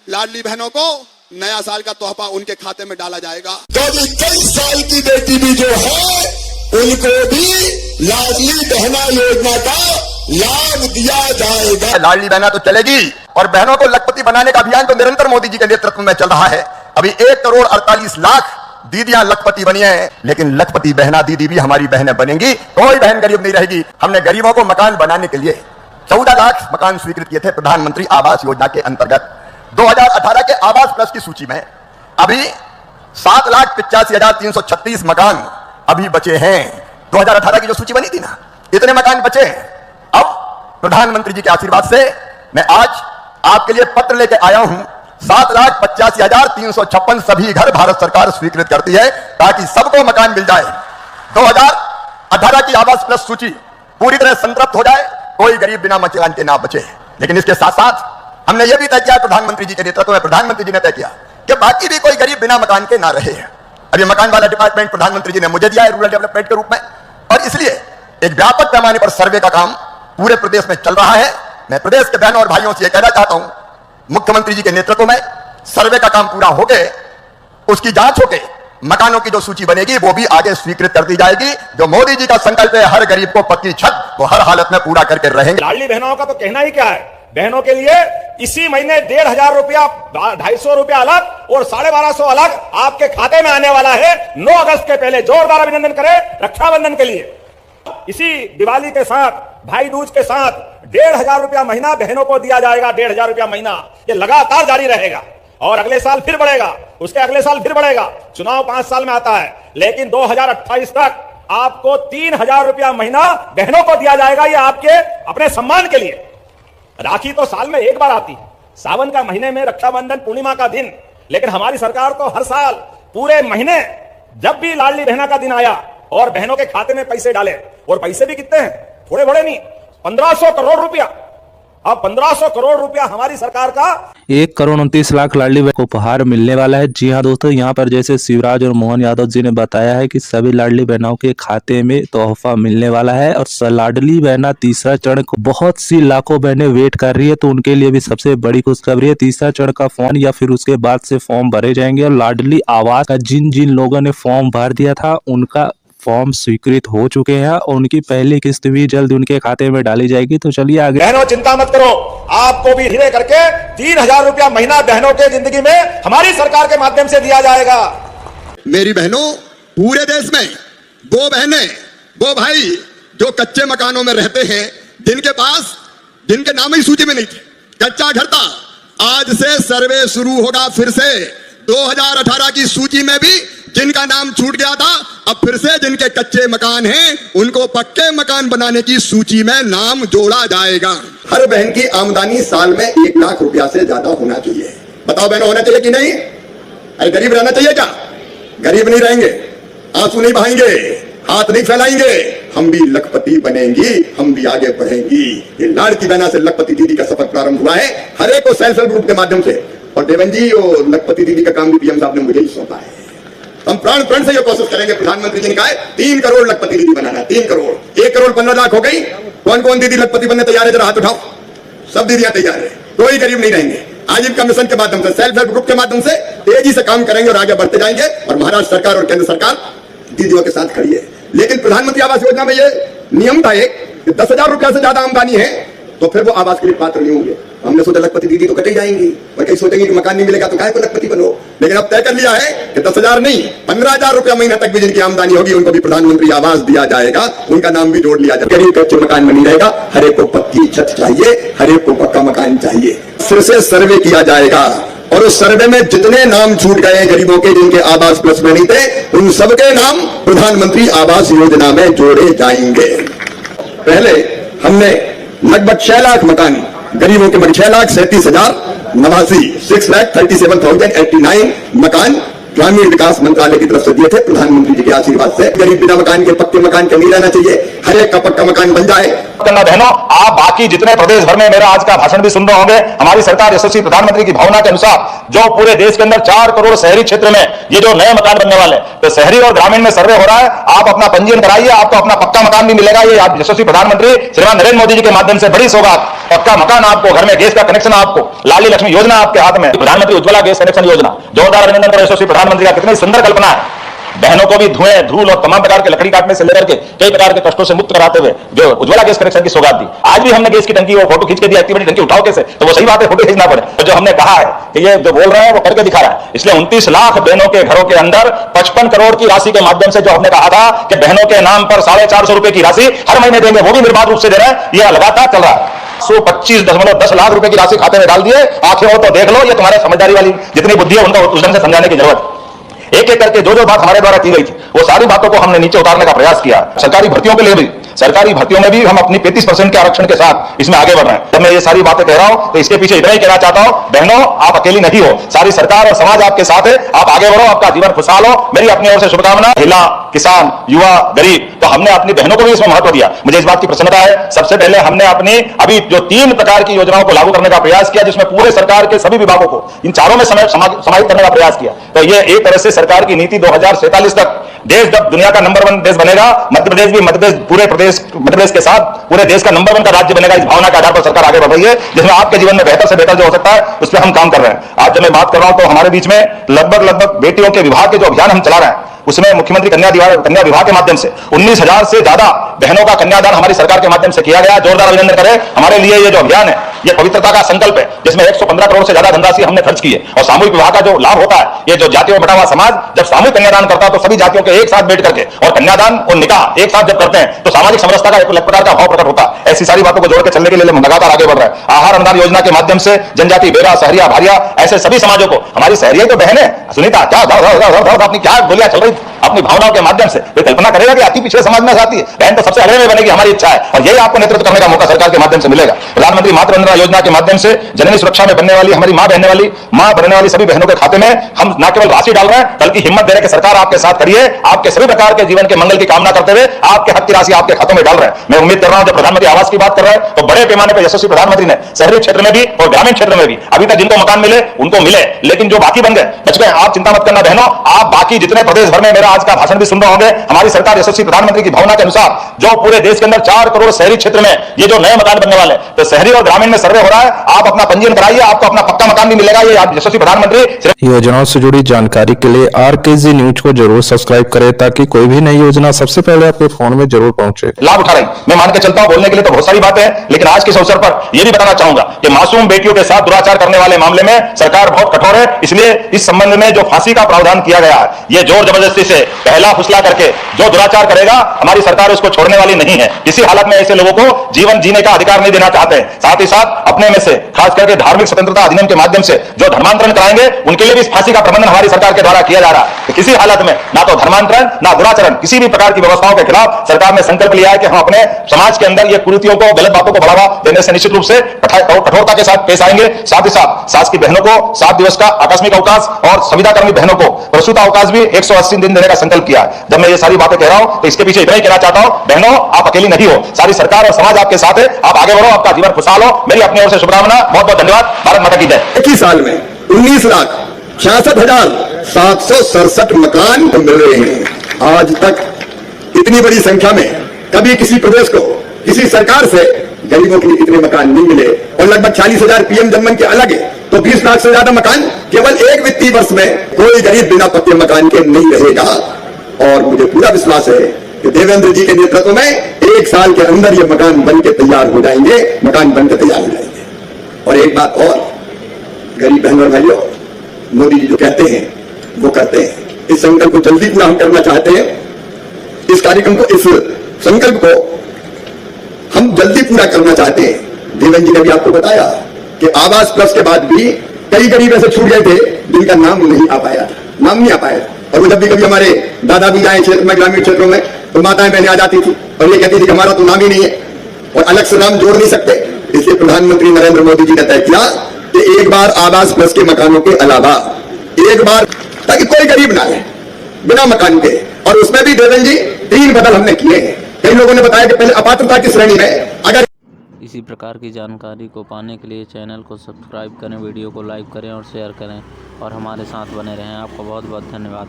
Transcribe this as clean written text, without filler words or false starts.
लाडली बहनों को नया साल का तोहफा उनके खाते में डाला जाएगा। तो 21 साल की बेटी भी जो है उनको भी लाडली बहना योजना का लाभ दिया जाएगा। लाडली बहना तो चलेगी और बहनों को लखपति बनाने का अभियान तो निरंतर मोदी जी के नेतृत्व में चल रहा है। अभी 1,48,00,000 दीदियां लखपति बनी हैं, लेकिन लखपति बहना दीदी भी हमारी बहनें बनेंगी। कोई बहन गरीब नहीं रहेगी। हमने गरीबों को मकान बनाने के लिए 14 लाख मकान स्वीकृत किए थे प्रधानमंत्री आवास योजना के अंतर्गत। 2018 के आवास प्लस की सूची में अभी 7,85,336 मकान अभी बचे हैं। 2018 की जो सूची बनी थी ना, इतने मकान बचे हैं। अब प्रधानमंत्री जी के आशीर्वाद से मैं आज आपके लिए पत्र लेके आया हूं। 7,85,356 सभी घर भारत सरकार स्वीकृत करती है ताकि सबको मकान मिल जाए। 2018 की आवास प्लस सूची पूरी तरह संतृप्त हो जाए, कोई गरीब बिना मकान के ना बचे। लेकिन इसके साथ साथ हमने यह भी तय किया, प्रधानमंत्री जी के नेतृत्व में प्रधानमंत्री जी ने तय किया कि बाकी भी कोई गरीब बिना मकान के ना रहे। अभी मकान वाला डिपार्टमेंट प्रधानमंत्री जी ने मुझे दिया है रूरल डेवलपमेंट के रूप में, और इसलिए एक व्यापक पैमाने पर सर्वे का काम पूरे प्रदेश में चल रहा है। मैं प्रदेश के बहनों और भाइयों से यह कहना चाहता हूं, मुख्यमंत्री जी के नेतृत्व में सर्वे का काम पूरा हो गए, उसकी जांच हो गई, मकानों की जो सूची बनेगी वो भी आगे स्वीकृत कर दी जाएगी। जो मोदी जी का संकल्प है हर गरीब को पक्की छत, वो हर हालत में पूरा करके रहेंगे। लाडली बहनों का तो कहना ही क्या है, बहनों के लिए इसी महीने 1,500 रुपया, 250 रुपया अलग और 1250 अलग आपके खाते में आने वाला है। 9 अगस्त के पहले जोरदार अभिनंदन करें रक्षाबंधन के लिए। इसी दिवाली के साथ, भाई दूज के साथ 1,500 रुपया महीना बहनों को दिया जाएगा। 1,500 रुपया महीना ये लगातार जारी रहेगा और अगले साल फिर बढ़ेगा, उसके अगले साल फिर बढ़ेगा। चुनाव 5 साल में आता है, लेकिन 2028 तक आपको 3,000 रुपया महीना बहनों को दिया जाएगा। ये आपके अपने सम्मान के लिए। राखी तो साल में एक बार आती है, सावन का महीने में, रक्षाबंधन पूर्णिमा का दिन, लेकिन हमारी सरकार तो हर साल पूरे महीने जब भी लाडली बहना का दिन आया और बहनों के खाते में पैसे डाले, और पैसे भी कितने हैं, थोड़े बड़े नहीं, 1,500 करोड़ रुपया। अब 1,500 करोड़ रुपया हमारी सरकार का 1,29,00,000 लाडली बहन को उपहार मिलने वाला है। जी हाँ दोस्तों, यहाँ पर जैसे शिवराज और मोहन यादव जी ने बताया है कि सभी लाडली बहनों के खाते में तोहफा मिलने वाला है। और लाडली बहना तीसरा चरण को बहुत सी लाखों बहनें वेट कर रही है, तो उनके लिए भी सबसे बड़ी खुशखबरी है। तीसरा चरण का फॉर्म या फिर उसके बाद से फॉर्म भरे जाएंगे, और लाडली आवास का जिन जिन लोगों ने फॉर्म भर दिया था उनका फॉर्म स्वीकृत हो चुके हैं और उनकी पहली किस्त भी जल्द उनके खाते में डाली जाएगी। तो चलिए आगे। बहनों चिंता मत करो, आपको भी धीरे करके 3,000 रुपया महीना बहनों के जिंदगी में हमारी सरकार के माध्यम से दिया जाएगा। मेरी बहनों, पूरे देश में वो बहनें, वो भाई जो कच्चे मकानों में रहते हैं, जिनके नाम ही सूची में नहीं थे, कच्चा घर था, आज से सर्वे शुरू होगा फिर से। 2018 की सूची में भी जिनका नाम छूट गया था, अब फिर से जिनके कच्चे मकान हैं उनको पक्के मकान बनाने की सूची में नाम जोड़ा जाएगा। हर बहन की आमदनी साल में 1 लाख रुपया से ज्यादा होना चाहिए। बताओ बहनों, होना चाहिए कि नहीं? अरे गरीब रहना चाहिए क्या? गरीब नहीं रहेंगे, आंसू नहीं बहाएंगे, हाथ नहीं फैलाएंगे, हम भी लखपति बनेंगी, हम भी आगे बढ़ेंगी। ये लाडली बहना से लखपति दीदी का सफर प्रारंभ हुआ है, हर एक को सेल्फ हेल्प ग्रुप के माध्यम से। और देवन जी, वो लखपति दीदी का काम भी पीएम साहब ने मुझे ही सौंपा है। हम प्राण से ये कोशिश करेंगे, प्रधानमंत्री जी ने कहा है 3 करोड़ लखपति दीदी बनाना है। 3 करोड़, 1,15,00,000 हो गई। कौन कौन दीदी लखपति बनने तैयार है? जरा हाथ उठाओ। सब दीदियां तैयार है, कोई गरीब नहीं रहेंगे। आजीविका मिशन के माध्यम से, सेल्फ हेल्प ग्रुप के माध्यम से तेजी से काम करेंगे और आगे बढ़ते जाएंगे। और महाराष्ट्र सरकार और केंद्र सरकार दीदियों के साथ खड़ी है। लेकिन प्रधानमंत्री आवास योजना में यह नियम था एक, 10,000 रुपया से ज्यादा आमदनी है तो फिर वो आवास के लिए पात्र नहीं होंगे। हमने सोचा लखपति दीदी तो कटे जाएंगी, और कहीं सोचेंगे कि मकान नहीं मिलेगा तो काहे को लखपति बनो। लेकिन अब तय कर लिया है कि 10,000 नहीं, 15,000 रुपया महीना तक भी जिनकी आमदनी होगी उनको भी प्रधानमंत्री आवास दिया जाएगा, उनका नाम भी जोड़ लिया जाएगा। गरीब कच्चे मकान बनी रहेगा, हर एक को पक्की छत चाहिए, हर एक को पक्का मकान चाहिए। फिर से सर्वे किया जाएगा और उस सर्वे में जितने नाम छूट गए गरीबों के, जिनके आवास प्लस में नहीं थे, उन सबके नाम प्रधानमंत्री आवास योजना में जोड़े जाएंगे। पहले हमने लगभग 6 लाख मकान गरीबों के, 6,37,089 6,37,089 मकान ग्रामीण विकास मंत्रालय की तरफ से दिए थे, प्रधानमंत्री जी के आशीर्वाद से। गरीब बिना मकान के, पक्के मकान के नहीं रहना चाहिए, हर एक का पक्का मकान बन जाए। करना बहनों, आप बाकी जितने प्रदेश भर में मेरा आज का भाषण भी सुन रहे होंगे, हमारी सरकार यशस्वी प्रधानमंत्री की भावना के अनुसार जो पूरे देश के अंदर 4 करोड़ शहरी क्षेत्र में ये जो नए मकान बनने वाले, तो शहरी और ग्रामीण में सर्वे हो रहा है। आप अपना पंजीयन कराइए, आपको अपना पक्का मकान भी मिलेगा। ये आप यशस्वी प्रधानमंत्री श्रीमान नरेंद्र मोदी जी के माध्यम से बड़ी सौगात, पक्का मकान आपको, घर में गैस का कनेक्शन आपको, लाली लक्ष्मी योजना आपके हाथ में, प्रधानमंत्री उज्ज्वला गैस कनेक्शन योजना, जोरदार अभिनंदन करें यशस्वी प्रधानमंत्री का। कितनी सुंदर कल्पना है। बहनों को भी धुएं, धूल और तमाम प्रकार के लकड़ी काटने से लेकर के कई प्रकार के कष्टों से मुक्त कराते हुए जो उज्ज्वला गैस कनेक्शन की सौगात दी। आज भी हमने गैस की टंकी वो फोटो खींच के दिया, इतनी बड़ी टंकी उठाओ कैसे, तो वो सही बात है, फोटो खींचना पड़े। तो जो हमने कहा है कि ये जो बोल रहे हैं वो करके दिखा रहा है। इसलिए 29 लाख बहनों के घरों के अंदर 55 करोड़ की राशि के माध्यम से जो हमने कहा था कि बहनों के नाम पर 450 रुपए की राशि हर महीने देंगे, वो भी निर्बाध रूप से दे रहे हैं। यह लगातार चल रहा है। 125.10 लाख रुपए की राशि खाते में डाल दिए। आंखें हो तो देख लो, ये तुम्हारे समझदारी वाली जितनी बुद्धि है उनको उस ढंग से समझाने की जरूरत है। एक एक करके जो जो बात हमारे द्वारा की गई थी वो सारी बातों को हमने नीचे उतारने का प्रयास किया। सरकारी भर्तियों के लिए भी, सरकारी भर्तियों में भी हम अपनी 35% के आरक्षण के साथ इसमें आगे बढ़ रहे हैं। जब मैं ये सारी बातें कह रहा हूं तो इसके पीछे इतना ही कहना चाहता हूं, बहनों आप अकेली नहीं हो, सारी सरकार और समाज आपके साथ है। आप आगे बढ़ो, आपका जीवन खुशहाल हो, मेरी अपनी ओर से शुभकामना। महिला, किसान, युवा, गरीब, तो हमने अपनी बहनों को भी इसमें महत्व दिया। मुझे इस बात की प्रसन्नता है। सबसे पहले हमने अपनी अभी जो 3 प्रकार की योजनाओं को लागू करने का प्रयास किया, जिसमें पूरे सरकार के सभी विभागों को इन चारों में समाहित करने का प्रयास किया। तो ये एक तरह से सरकार की नीति 2047 तक देश जब दुनिया का नंबर 1 देश बनेगा, मध्य प्रदेश भी मध्य प्रदेश के साथ पूरे देश का नंबर 1 का राज्य बनेगा। इस भावना के आधार पर सरकार आगे बढ़ रही है, जिसमें आपके जीवन में बेहतर से बेहतर जो हो सकता है उस पर हम काम कर रहे हैं। आज जब मैं बात कर रहा हूं तो हमारे बीच में लगभग बेटियों के विवाह के जो अभियान हम चला रहे हैं, उसमें मुख्यमंत्री कन्या विवाह के माध्यम से 19,000 से ज्यादा बहनों का कन्यादान हमारी सरकार के माध्यम से किया गया। जोरदार अभिनंदन करें। हमारे लिए ये जो अभियान है ये पवित्रता का संकल्प है, जिसमें 115 करोड़ से ज्यादा धनराशि हमने खर्च की है। और सामूहिक विवाह का जो लाभ होता है, ये जो जातियों में बटा हुआ समाज जब सामूहिक कन्यादान करता है तो सभी जातियों के एक साथ बैठ करके और कन्यादान और निकाह एक साथ जब करते हैं तो सामाजिक समरसता का एक प्रकार का भाव प्रकट होता है। ऐसी सारी बातों को जोड़ के चलने के लिए लगातार आगे बढ़ रहे हैं। आहार अनुदान योजना के माध्यम से जनजाति, बेरा, सहरिया, भारिया, ऐसे सभी समाजों को, हमारी सहरिया तो बहन है, सुनीता क्या अपनी क्या गोलियां चल रही अपनी भावनाओं के माध्यम से, वे कल्पना करेगा कि अति पिछड़े समाज में आती है बहन तो सबसे अगले में बनेगी, हमारी इच्छा है। और यही आपको नेतृत्व करने का मौका सरकार के माध्यम से मिलेगा। प्रधानमंत्री मातृ वंदना योजना के माध्यम से जननी सुरक्षा में बनने वाली, हमारी मां बनने वाली सभी बहनों के खाते में हम न केवल राशि डाल रहे हैं, बल्कि हिम्मत दे रहे कि सरकार आपके साथ करिए। आपके सभी प्रकार के जीवन के मंगल की कामना करते हुए आपके हक की राशि आपके खातों में डाल रहे हैं। मैं उम्मीद कर रहा हूं जब प्रधानमंत्री आवास की बात कर रहे हैं तो बड़े पैमाने पर यशस्वी प्रधानमंत्री ने शहरी क्षेत्र में भी और ग्रामीण क्षेत्र में भी अभी तक जिनको मकान मिले उनको मिले, लेकिन जो बाकी बन गए बच गए, आप चिंता मत करना बहनों। आप बाकी जितने प्रदेश भर में मेरा आज का भाषण भी सुन रहे होंगे, हमारी सरकार यशस्वी प्रधानमंत्री की भावना के अनुसार जो पूरे देश के अंदर 4 करोड़ शहरी क्षेत्र में ये जो नए मकान बनने वाले, तो शहरी और ग्रामीण में सर्वे हो रहा है। आप अपना पंजीयन कराइए, आपको अपना पक्का मकान भी मिलेगा। ये यशस्वी प्रधानमंत्री योजनाओं से जुड़ी जानकारी के लिए आरकेजी न्यूज को जरूर सब्सक्राइब करें, ताकि कोई भी नई योजना सबसे पहले आपके फोन में जरूर पहुंचे। लाभ उठा रही। मैं मान के चलता हूं, बोलने के लिए तो बहुत सारी बातें हैं, लेकिन आज के इस अवसर पर यह भी बताना चाहूंगा कि मासूम बेटियों के साथ दुराचार करने वाले मामले में सरकार बहुत कठोर है। इसलिए इस संबंध में जो फांसी का प्रावधान किया गया है, यह जोर जबरदस्ती से पहला फुसला करके जो दुराचार करेगा, हमारी सरकार उसको छोड़ने वाली नहीं है। किसी हालत में ऐसे लोगों को जीवन जीने का अधिकार नहीं देना चाहते हैं। साथ ही साथ अपने में से खास करके धार्मिक स्वतंत्रता अधिनियम के माध्यम से जो धर्मांतरण कराएंगे उनके लिए भी इस फांसी का प्रबंधन हमारी सरकार के द्वारा किया जा रहा है। तो किसी हालत में ना तो धर्मांतरण ना दुराचरण, किसी भी प्रकार की व्यवस्थाओं के खिलाफ सरकार ने संकल्प लिया है कि हम अपने समाज के अंदर ये कुरीतियों को, गलत बातों को बढ़ावा देने से निश्चित रूप से कठोरता के साथ पेश आएंगे। साथ ही साथ सास की बहनों को 7 दिवस का आकस्मिक अवकाश और संविदाकर्मी बहनों को प्रसूत अवकाश भी 180 दिन देने का संकल्प किया है। जब मैं ये सारी बातें कह रहा हूं तो इसके पीछे इतना ही कहना चाहता हूं, बहनों आप अकेली नहीं हो, सारी सरकार और समाज आपके साथ है। आप आगे बढ़ो, आपका जीवन खुशहाल हो, मेरी अपनी ओर से शुभकामना। बहुत बहुत धन्यवाद। भारत माता की जय। 21 साल में 19,66,767 मकान मिल रहे हैं। आज तक इतनी बड़ी संख्या में कभी किसी प्रदेश को, किसी सरकार से गरीबों के लिए इतने मकान नहीं मिले। और लगभग 40,000 पीएम जन्मन के अलग है, तो 20 लाख से ज्यादा मकान केवल एक वित्तीय वर्ष में कोई गरीब बिना पक्के मकान के नहीं रहेगा। और मुझे पूरा विश्वास है कि देवेंद्र जी के नेतृत्व में 1 साल के अंदर ये मकान बन के तैयार हो जाएंगे, मकान बनकर तैयार हो जाएंगे। और एक बात और, गरीब बहनों और भाइयों, मोदी जी जो कहते हैं वो करते हैं। इस संकल्प को जल्दी पूरा हम करना चाहते हैं। इस कार्यक्रम को, इस संकल्प को हम जल्दी पूरा करना चाहते हैं। देवेंद्र जी ने भी आपको बताया कि आवास प्लस के बाद भी कई गरीब ऐसे छूट गए थे जिनका नाम नहीं आ पाया, नाम नहीं आ पाया। और वो जब भी कभी हमारे दादा भी जाए क्षेत्र में, ग्रामीण क्षेत्रों में, तो माताएं बहनें आ जाती थी और ये कहती थी कि हमारा तो नाम ही नहीं है और अलग से नाम जोड़ नहीं सकते। इसलिए प्रधानमंत्री नरेंद्र मोदी जी ने तय किया कि एक बार आवास प्लस के मकानों के अलावा एक बार ताकि कोई गरीब ना ले बिना मकान के। और उसमें भी देवेंद्र जी 3 बदल हमने किए हैं। कई लोगों ने बताया कि पहले अपात्रता की श्रेणी में अगर इसी प्रकार की जानकारी को पाने के लिए चैनल को सब्सक्राइब करें, वीडियो को लाइक करें और शेयर करें और हमारे साथ बने रहें। आपका बहुत बहुत धन्यवाद।